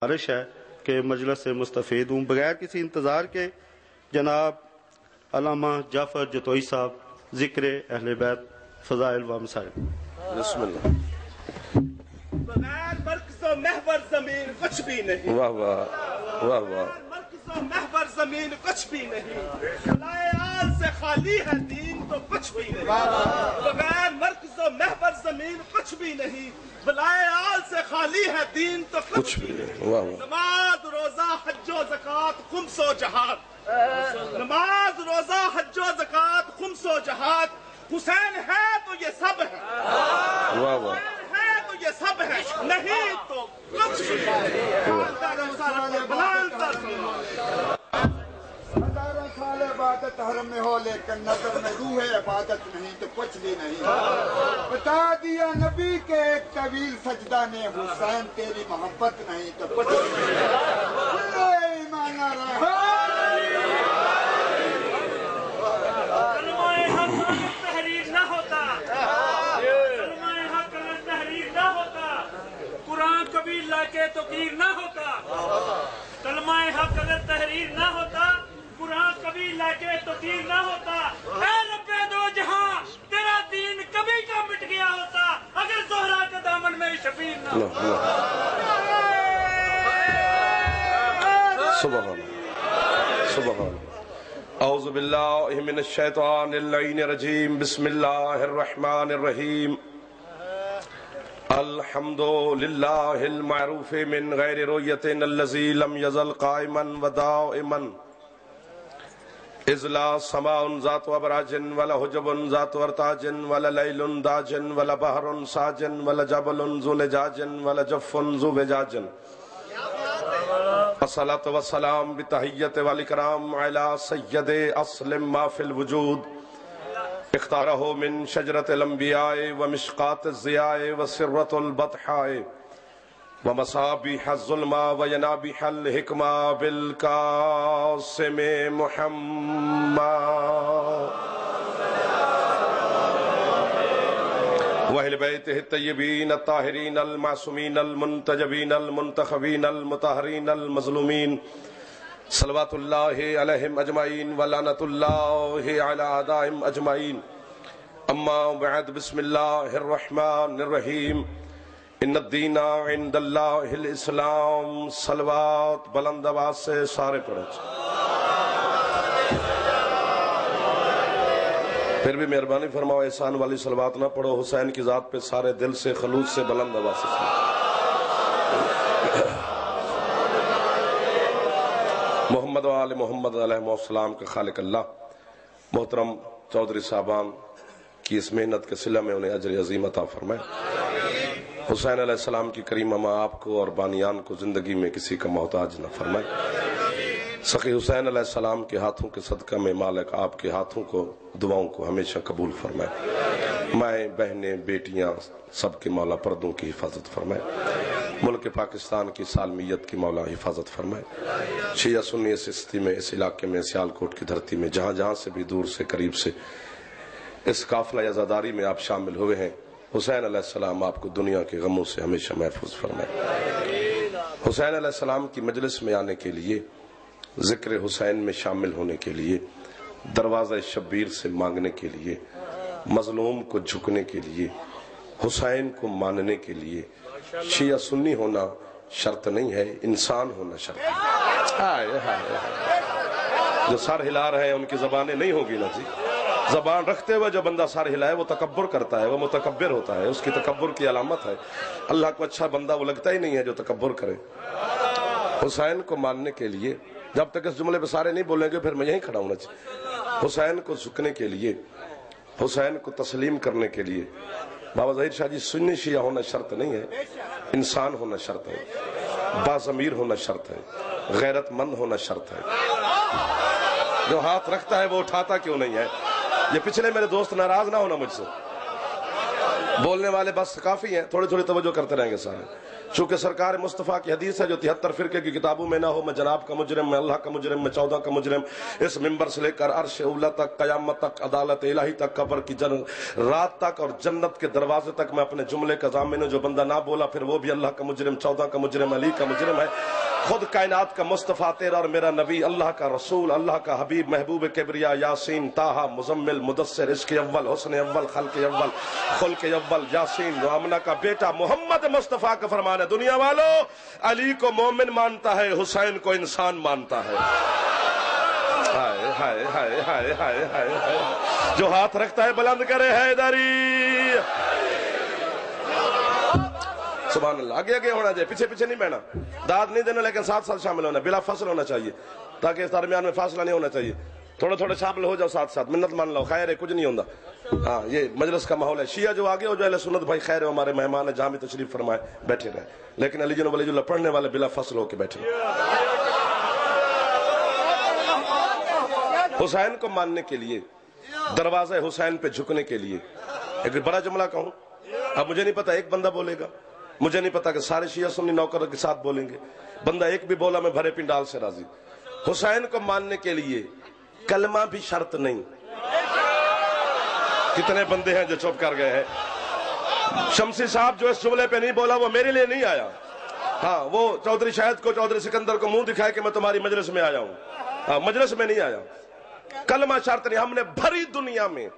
गुजारिश है कि मजलिस से मुस्तफीद हूँ। बगैर किसी इंतज़ार के जनाब अल्लामा जाफर जतोई साहब ज़िक्र अहले बैत फ़ज़ाइल व मसाइल। बिस्मिल्लाह। बगैर मरकज़ो महवर ज़मीन कुछ भी नहीं। वाह वाह वाह वाह। मरकज़ो महवर ज़मीन कुछ भी नहीं। बलाए आल से खाली है दीन तो कुछ भी नहीं। बगैर मरकज़ो महवर ज़मीन कुछ भी नहीं। बलाए आल से खाली है दीन तो कुछ भी नहीं। वाह वाह। नमाज रोज़ा हज्जो ज़कात खुम्सो जहाद। नमाज रोज़ा हज्जो ज़कात खुम्सो जहाद। हुसैन है तो ये सब है। वाह वाह। है तो ये सब है, नहीं तो कुछ भी नहीं। हजारों साल इबादत हरम में हो लेकिन नजर में रूह इबादत नहीं तो कुछ भी नहीं। बता दिया नबी के एक तवील सजदा ने हुसैन तेरी मोहब्बत नहीं तो कुछ भी नहीं। ईमान रहा तहरीर ना होता, तहरीर ना होता, कुरान कभी लाके तो कीर ना होता। कलमाए हक अगर तहरीर ना होता, कुरान कभी लाके तो कीर ना होता। ऐ रब्बे दो जहां तेरा दीन कभी का मिट गया होता अगर ज़ोहरा के दामन में शफीर ना होता। सुभान अल्लाह सुभान अल्लाह। औज़ु बिल्लाहि मिनश शैतानिर लईनिर रजीम। बिस्मिल्लाहिर रहमानिर रहीम। अल्हम्दुलिल्लाहिल मअरूफ़ि मिन गैरि रुयतिन अल्लज़ी लम यज़ल क़ाइमन व दाइमन। इज़ ला समाउन ज़ातु अबराजिन वला हुजुबुन ज़ातु अरताजिन वला लैलुन दाजिन वला बहरुन साजिन वला जबलुन ज़ु लजाजिन वला जफ़्फ़ुन ज़ु वजाजिन। अस्सलातु वस्सलाम बितहिय्यति वल इकराम अला सय्यदि अस्लिम मा फिल वजूद। इख्तारहु मिन शजरतिल अंबियाए व मिश्कातिज़ ज़ियाए व सिर्रतुल बतहाए व मसाबिहज़ ज़ुल्मा व यनाबिहल हिकमा बिल कासिम मुहम्मद व अहले बैतिहि तय्यबीन अत्ताहिरीन अल मासूमीन अल मुंतजबीन अल मुंतखबीन अल मुताहरीन अल मज़लूमीन सलवातुल्लाहि अलैहिम अजमाइन व लानतुल्लाहि अला अदाइम अजमाइन। अम्मा बअद। बिस्मिल्लाहिर रहमानिर रहीम। इन्नद्दीना इंदल्लाहिल इस्लाम। सलवात बुलंद आवाज से सारे पढ़े। फिर भी मेहरबानी फरमाओ एहसान वाली सलवात ना पढ़ो। हुसैन की जात पे सारे दिल से खलूस से बुलंद आवाज से मोहम्मद व आले मोहम्मद अलैहिस्सलाम के खालिक अल्लाह मोहतरम चौधरी साहबान की इस मेहनत के सिला में उन्हें अजर अजीम अता फरमाए। हुसैन अलैहिस्सलाम की करीम अम्मा आपको और बानियान को जिंदगी में किसी का मोहताज न फरमाए। सखी हुसैन अलैहिस्सलाम के हाथों के सदका में मालिक आपके हाथों को दुआओं को हमेशा कबूल फरमाए। माएँ बहनें बेटियां सबके मौला पर्दों की हिफाजत फरमाए। मुल्क पाकिस्तान की सालमियत की मौला हिफाजत फरमाए। शिया सुन्नी इस स्थिति में इस इलाके में सियालकोट की धरती में जहाँ जहाँ से भी दूर से करीब से इस काफिला याज़ादारी में आप शामिल हुए हैं, हुसैन अलैहिस्सलाम आपको दुनिया के गमों से हमेशा महफूज फरमाए। हुसैन अलैहिस्सलाम की मजलिस में आने के लिए, जिक्र हुसैन में शामिल होने के लिए, दरवाज़ा शब्बीर से मांगने के लिए, मजलूम को झुकने के लिए, हुसैन को मानने के लिए शिया सुन्नी होना शर्त नहीं है, इंसान होना शर्त है। जो सर हिला रहे हैं उनकी जबानें नहीं होगी ना जी। जबान रखते हुए जो बंदा सर हिलाए वो तकब्बुर करता है, वो मुतकब्बिर होता है, उसकी तकब्बुर की अलामत है। अल्लाह को अच्छा बंदा वो लगता ही नहीं है जो तकब्बुर करे। हुसैन को मानने के लिए जब तक इस जुमले पे सारे नहीं बोलेंगे फिर मैं यहीं खड़ा होना चाहिए। हुसैन को झुकने के लिए, हुसैन को तस्लीम करने के लिए बाबा ज़हीर शाह जी सुन्नी शिया होना शर्त नहीं है, इंसान होना शर्त है, बाज़मीर होना शर्त है, गैरतमंद होना शर्त है। जो हाथ रखता है वो उठाता क्यों नहीं है? ये पिछले मेरे दोस्त नाराज ना होना मुझसे, बोलने वाले बस काफी हैं, थोड़ी थोड़ी तवज्जो करते रहेंगे सारे। चूंकि सरकार मुस्तफ़ा की हदीस है जो 73 फिरके की किताबों में ना हो, मैं जनाब का मुजरिम, मैं अल्लाह का मुजरिम, मैं 14 का मुजरिम, इस मिंबर से लेकर अर्श उला तक, कयामत तक, अदालत इलाही तक, कब्र की रात तक और जन्नत के दरवाजे तक मैं अपने जुमले का ज़ामिन हूं। जो बंदा ना बोला फिर वो भी अल्लाह का मुजरिम, 14 का मुजरिम, अली का मुजरिम है। خود کائنات کا مصطفیٰ تیرا اور میرا نبی، اللہ کا رسول، اللہ کا حبیب، محبوب کبریا، یاسین، طٰہٰ، مزمل، مدثر، عشق اول، حسن اول، خلق اول، خلق اول، یاسین، آمنہ کا بیٹا محمد مصطفیٰ کا فرمان ہے، دنیا والوں علی کو مومن مانتا ہے، حسین کو انسان مانتا ہے۔ ہائے ہائے ہائے ہائے ہائے ہائے، جو ہاتھ رکھتا ہے بلند کرے حیدری۔ سبحان اللہ۔ آگے آگے ہونا چاہیے، پیچھے پیچھے نہیں بہنا، داد نہیں دینا، لیکن ساتھ ساتھ شامل ہونا، بلا فصل ہونا چاہیے، تاکہ اس درمیان میں فاصلہ نہیں ہونا چاہیے، تھوڑے تھوڑے شامل ہو جاؤ ساتھ ساتھ، منت مان لو، خیر ہے، کچھ نہیں ہوتا۔ ہاں یہ مجلس کا ماحول ہے، شیعہ جو آگے ہو جو اہل سنت بھائی خیر ہے، ہمارے مہمان ہیں، جہاں بھی تشریف فرمائے بیٹھے رہے، لیکن علی جن ولی اللہ پڑھنے والے بلا فصل ہو کے بیٹھے۔ حسین کو ماننے کے لیے، دروازہ حسین پہ جھکنے کے لیے ایک بڑا جملہ کہوں، اب مجھے نہیں پتا ایک بندہ بولے گا، مجھے نہیں پتا کہ سارے شیعہ سنی نوکروں کے ساتھ بولیں گے، بندہ ایک بھی بولا میں بھرے پنڈال سے راضی۔ حسین کو ماننے کے لیے کلمہ بھی شرط نہیں۔ کتنے بندے ہیں جو چپ کر گئے ہیں؟ شمسی صاحب جو اس جملے پہ نہیں بولا وہ میرے لیے نہیں آیا، ہاں وہ چودھری شاہد کو، چودھری سکندر کو منہ دکھائے کہ میں تمہاری مجلس میں آیا ہوں، ہاں مجلس میں نہیں آیا۔ کلمہ شرط نہیں، ہم نے بھری دنیا میں،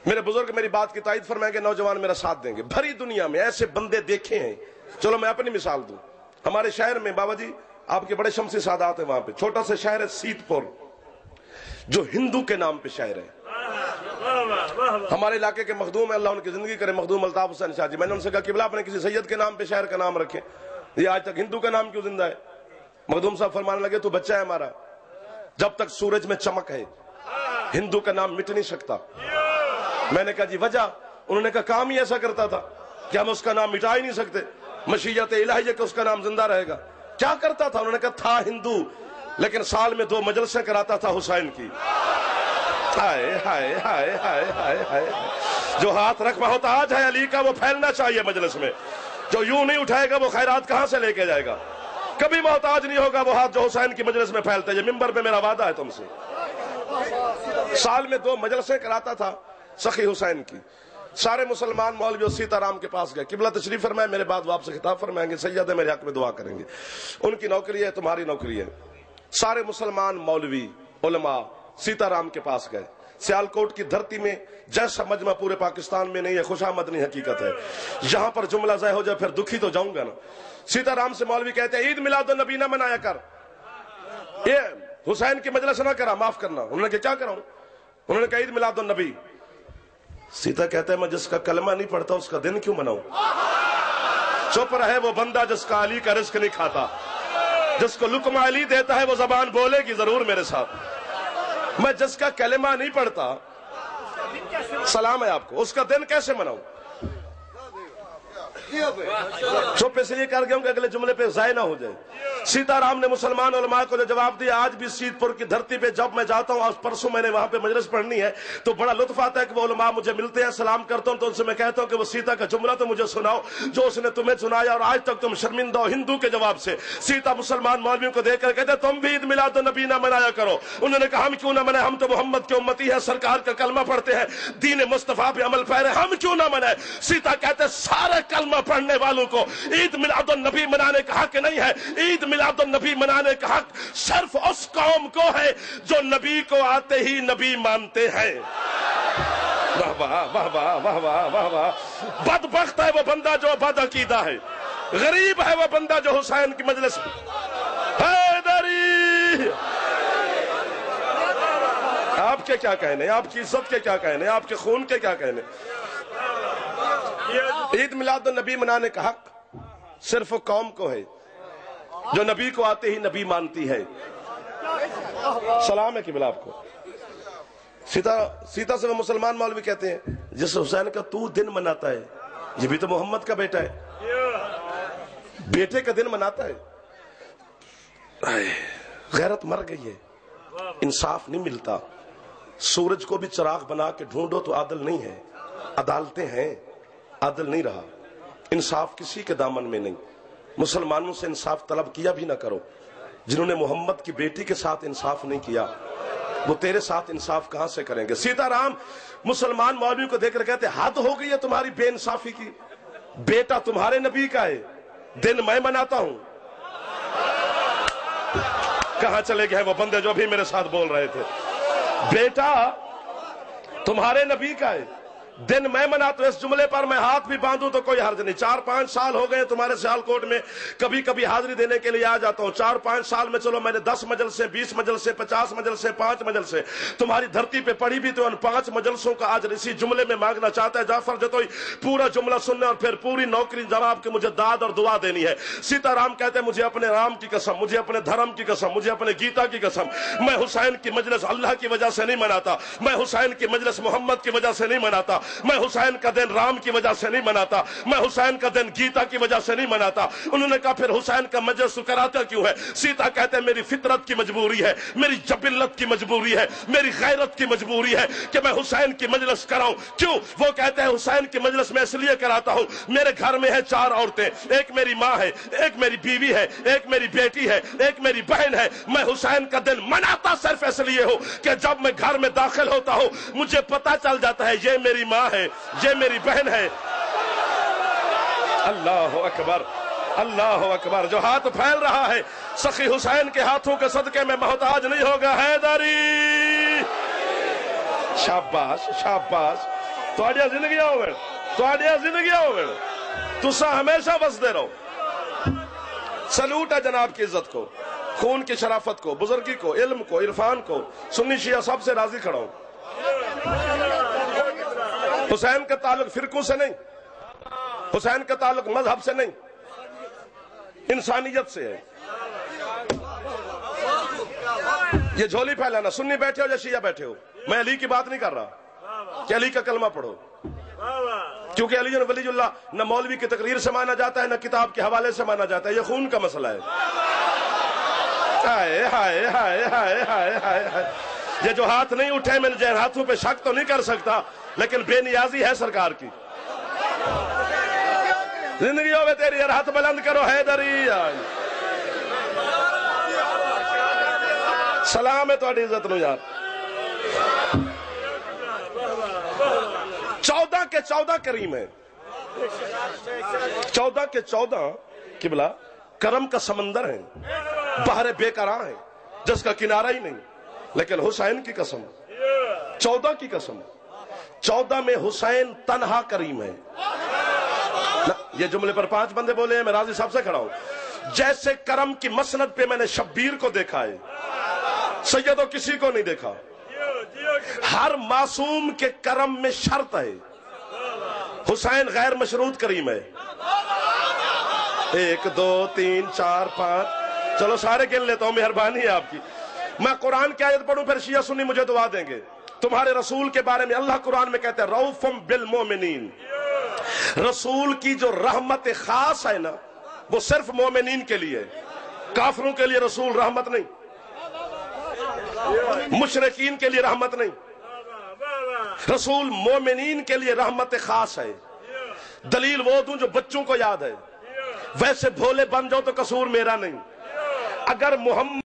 میرے بزرگ میری بات کی تائید فرمائیں گے، نوجوان میرا ساتھ دیں گے، بھری دنیا میں ایسے بندے دیکھے ہیں۔ چلو میں اپنی مثال دوں، ہمارے شہر میں بابا جی آپ کے بڑے شمسی سادات ہیں، وہاں پہ چھوٹا سا شہر ہے سیت پور، جو ہندو کے نام پہ شہر ہے۔ ہمارے علاقے کے مخدوم ہیں، اللہ ان کی زندگی کرے، مخدوم الطاف حسین شاہ جی، میں نے ان سے کہا قبلہ آپ نے کسی سید کے نام پہ شہر کا نام رکھے، یہ آج تک ہندو کا نام کیوں زندہ ہے؟ مخدوم صاحب فرمانے لگے تو بچہ ہے ہمارا، جب تک سورج میں چمک ہے ہندو کا نام مٹ نہیں سکتا۔ میں نے کہا جی وجہ؟ انہوں نے کہا کام ہی ایسا کرتا تھا کہ ہم اس کا نام مٹا ہی نہیں سکتے، مشیت الہیہ کہ اس کا نام زندہ رہے گا۔ کیا کرتا تھا؟ انہوں نے کہا تھا ہندو لیکن سال میں 2 مجلسیں کراتا تھا حسین کی۔ ہائے ہائے ہائے ہائے ہائے ہائے، جو ہاتھ رکھوا ہوتا آج ہے علی کا وہ پھیلنا چاہیے مجلس میں، جو یوں نہیں اٹھائے گا وہ خیرات کہاں سے لے کے جائے گا؟ کبھی محتاج نہیں ہوگا وہ ہاتھ جو حسین کی مجلس میں پھیلتا ہے۔ یہ ممبر پہ میرا وعدہ ہے تم سے، سال میں 2 مجلسیں کراتا تھا سخی حسین کی۔ سارے مسلمان مولوی سیتا رام کے پاس گئے، قبلہ تشریف فرمائے، میرے بعد وہ آپ سے خطاب فرمائیں گے، سید ہے میرے حق میں دعا کریں گے، ان کی نوکری ہے تمہاری نوکری ہے۔ سارے مسلمان مولوی علماء سیتا رام کے پاس گئے۔ سیالکوٹ کی دھرتی میں جیسا مجمع پورے پاکستان میں نہیں ہے، خوش آمدنی حقیقت ہے، یہاں پر جملہ ضائع ہو جائے پھر دکھی تو جاؤں گا نا۔ سیتا رام سے مولوی کہتے ہیں عید میلاد النبی نہ منایا کر، یہ حسین کی مجلس نہ کرا، معاف کرنا۔ انہوں نے کہا کیا کراؤں؟ انہوں نے کہا عید میلاد النبی۔ سیتا کہتا ہے میں جس کا کلمہ نہیں پڑھتا اس کا دن کیوں مناؤں؟ چپ رہے وہ بندہ جس کا علی کا رزق نہیں کھاتا، جس کو لقمہ علی دیتا ہے وہ زبان بولے گی ضرور میرے ساتھ۔ میں جس کا کلمہ نہیں پڑھتا، سلام ہے آپ کو، اس کا دن کیسے مناؤں؟ چپ اس لیے کر گیا ہوں کہ اگلے جملے پہ ضائع نہ ہو جائے۔ سیتا رام نے مسلمان علماء کو جو جواب دیا، آج بھی سیت پور کی دھرتی پہ جب میں جاتا ہوں، آج پرسوں میں نے وہاں پہ مجلس پڑھنی ہے تو بڑا لطف آتا ہے کہ وہ علماء مجھے ملتے ہیں، سلام کرتا ہوں تو ان سے میں کہتا ہوں کہ وہ سیتا کا جملہ تو مجھے سناؤ جو اس نے تمہیں سنایا اور آج تک تم شرمندہ ہو ہندو کے جواب سے۔ سیتا مسلمان مولویوں کو دیکھ کر کہتے تم بھی عید میلاد النبی نہ منایا کرو۔ انہوں نے کہا ہم کیوں نہ منائیں، ہم تو محمد کے امتی ہیں، سرکار کا کلمہ پڑھتے ہیں، دین مصطفیٰ پہ عمل پیرے، ہم کیوں نہ منائیں۔ سیتا کہتے سارے کلمہ پڑھنے والوں کو عید میلاد النبی منانے کا حق نہیں ہے، عید میلاد النبی منانے کا حق صرف اس قوم کو ہے جو نبی کو آتے ہی نبی مانتے ہیں۔ واہ واہ واہ واہ واہ واہ واہ واہ، بدبخت ہے وہ بندہ جو بد عقیدہ ہے، غریب ہے وہ بندہ جو حسین کی مجلس حیدری۔ آپ کے کیا کہنے، آپ کی عزت کے کیا کہنے، آپ کے خون کے کیا کہنے؟ عید میلاد النبی منانے کا حق صرف قوم کو ہے جو نبی کو آتے ہی نبی مانتی ہے۔ سلام ہے قبلہ آپ کو۔ سیتا سے وہ مسلمان مولوی کہتے ہیں جس حسین کا تو دن مناتا ہے یہ بھی تو محمد کا بیٹا ہے، بیٹے کا دن مناتا ہے۔ غیرت مر گئی ہے، انصاف نہیں ملتا۔ سورج کو بھی چراغ بنا کے ڈھونڈو تو عادل نہیں ہے، عدالتیں ہیں، عادل نہیں رہا، انصاف کسی کے دامن میں نہیں۔ مسلمانوں سے انصاف طلب کیا بھی نہ کرو، جنہوں نے محمد کی بیٹی کے ساتھ انصاف نہیں کیا وہ تیرے ساتھ انصاف کہاں سے کریں گے؟ سیتا رام مسلمان مولوی کو دیکھ کر کہتے حد ہو گئی ہے تمہاری بے انصافی کی، بیٹا تمہارے نبی کا ہے، دن میں مناتا ہوں، कहां चले गए वो बंदे जो अभी मेरे साथ बोल रहे थे? बेटा तुम्हारे नबी का है दिन मैं मनाता हूं, इस जुमले पर मैं हाथ भी बांधूं तो कोई हर्ज नहीं। 4-5 साल हो गए तुम्हारे सियालकोट में, कभी कभी हाजिरी देने के लिए आ जाता हूं। 4-5 साल में चलो मैंने 10 मजलसे, 20 मजलसे, 50 मजलसे, 5 मजलसे तुम्हारी धरती पे पढ़ी भी, तो उन 5 मजलसों का आज इसी जुमले में मांगना चाहता है जाफर जतोई पूरा जुमला सुनने और फिर पूरी नौकरी जवाब के मुझे दाद और दुआ देनी है। सीताराम कहते हैं मुझे अपने राम की कसम, मुझे अपने धर्म की कसम, मुझे अपने गीता की कसम, मैं हुसैन की मजलिस अल्लाह की वजह से नहीं मनाता, मैं हुसैन की मजलिस मोहम्मद की वजह से नहीं मनाता, मैं हुसैन का दिन राम की वजह से नहीं मनाता, मैं हुसैन का दिन गीता की वजह से नहीं मनाता। उन्होंने कहा फिर हुसैन का मजलिस कराता क्यों है? सीता कहते हैं मेरी फितरत की मजबूरी है, मेरी जबिल्लत की मजबूरी है, मेरी गैरत की मजबूरी है कि मैं हुसैन की मजलिस कराऊं। क्यों? वो कहते हैं हुसैन की मजलिस में इसलिए कराता हूं, मेरे घर में है 4 औरतें, एक मेरी माँ है, एक मेरी बीवी है, एक मेरी बेटी है, एक मेरी बहन है। मैं हुसैन का दिन मनाता सिर्फ इसलिए हो कि जब मैं घर में दाखिल होता हूं मुझे पता चल जाता है ये मेरी माँ है, ये मेरी बहन है। अल्लाह अकबर, अल्लाह अकबर। जो हाथ फैल रहा है सखी हुसैन के हाथों के सदके में मोहताज नहीं होगा। हैदरी शाबाश शाबाश, तुहाडियां जिंदगियां होवे, तुहाडियां जिंदगियां होवे, तुसा हमेशा बसदे रहो। सलूट है जनाब की इज्जत को, खून की शराफत को, बुजुर्गी को, इल्म को, इरफान को। सुन्नी शिया सबसे राजी खड़ा हूं। हुसैन का ताल्लुक फिरकों से नहीं, हुसैन का ताल्लुक मजहब से नहीं, इंसानियत से है। ये झोली फैलाना, सुन्नी बैठे हो या शिया बैठे हो, मैं अली की बात नहीं कर रहा कि अली का कलमा पढ़ो, क्योंकि अली वलीउल्लाह न मौलवी की तकरीर से माना जाता है न किताब के हवाले से माना जाता है। ये खून का मसला है। हाय हाय हाय हाय हाय हाय हाय। ये जो हाथ नहीं उठे मैं जिन हाथों पे शक तो नहीं कर सकता, लेकिन बेनियाजी है सरकार की। जिंदगी होवे तेरी, यार हाथ बुलंद करो हैदरी। सलाम है तुम्हारी इज्जत नु यार। 14 के 14 करीम है, 14 के 14 किबला करम का समंदर है, बहरे बेकरार है जिसका किनारा ही नहीं। लेकिन हुसैन की कसम, 14 की कसम, 14 में हुसैन तन्हा करीम है। ये जुमले पर 5 बंदे बोले हैं, मैं राजी साहब से खड़ा हूं। जैसे करम की मसनद पे मैंने शब्बीर को देखा है, सैयदों किसी को नहीं देखा। हर मासूम के करम में शर्त है, हुसैन गैर मशरूत करीम है। 1 2 3 4 5, चलो सारे गिन लेता हूं, मेहरबानी है आपकी। मैं कुरान की आयत पढ़ूं फिर शिया सुन्नी मुझे दुआ देंगे। तुम्हारे रसूल के बारे में अल्लाह कुरान में कहते हैं रऊफुम बिल मोमिनीन, रसूल की जो रहमत खास है ना वो सिर्फ मोमिनीन के लिए, काफिरों के लिए रसूल रहमत नहीं, मुशरिकीन के लिए रहमत नहीं, रसूल मोमिनीन के लिए रहमत खास है। दलील वो दूं जो बच्चों को याद है, वैसे भोले बन जाओ तो कसूर मेरा नहीं। अगर मोहम्मद